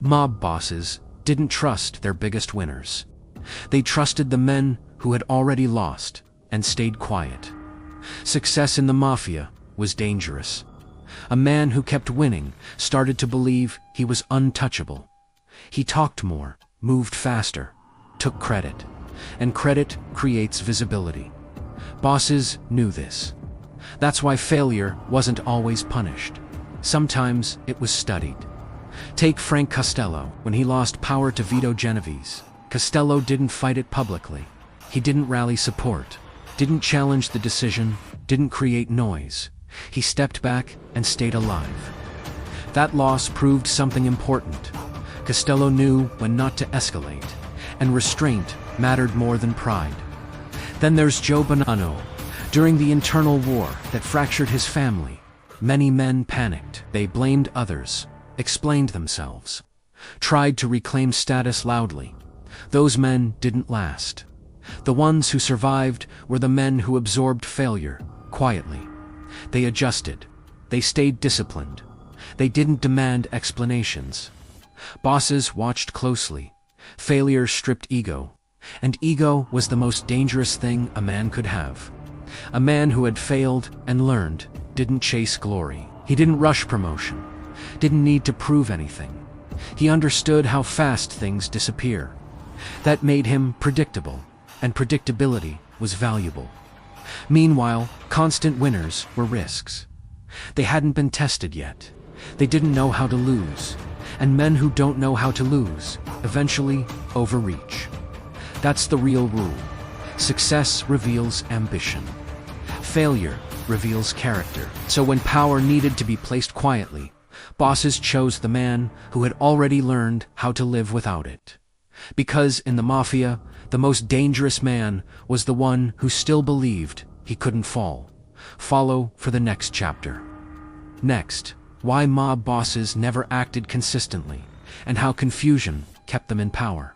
Mob bosses didn't trust their biggest winners. They trusted the men who had already lost and stayed quiet. Success in the mafia was dangerous. A man who kept winning started to believe he was untouchable. He talked more, moved faster, took credit, and credit creates visibility. Bosses knew this. That's why failure wasn't always punished. Sometimes it was studied. Take Frank Costello. When he lost power to Vito Genovese, Costello didn't fight it publicly. He didn't rally support, didn't challenge the decision, didn't create noise. He stepped back and stayed alive. That loss proved something important. Costello knew when not to escalate, and restraint mattered more than pride. Then there's Joe Bonanno. During the internal war that fractured his family, many men panicked. They blamed others, explained themselves, tried to reclaim status loudly. Those men didn't last. The ones who survived were the men who absorbed failure quietly. They adjusted. They stayed disciplined. They didn't demand explanations. Bosses watched closely. Failure stripped ego, and ego was the most dangerous thing a man could have. A man who had failed and learned didn't chase glory. He didn't rush promotion, didn't need to prove anything. He understood how fast things disappear. That made him predictable, and predictability was valuable. Meanwhile, constant winners were risks. They hadn't been tested yet. They didn't know how to lose, and men who don't know how to lose eventually overreach. That's the real rule. Success reveals ambition. Failure reveals character. So when power needed to be placed quietly, bosses chose the man who had already learned how to live without it. Because in the mafia, the most dangerous man was the one who still believed he couldn't fall. Follow for the next chapter. Next, why mob bosses never acted consistently, and how confusion kept them in power.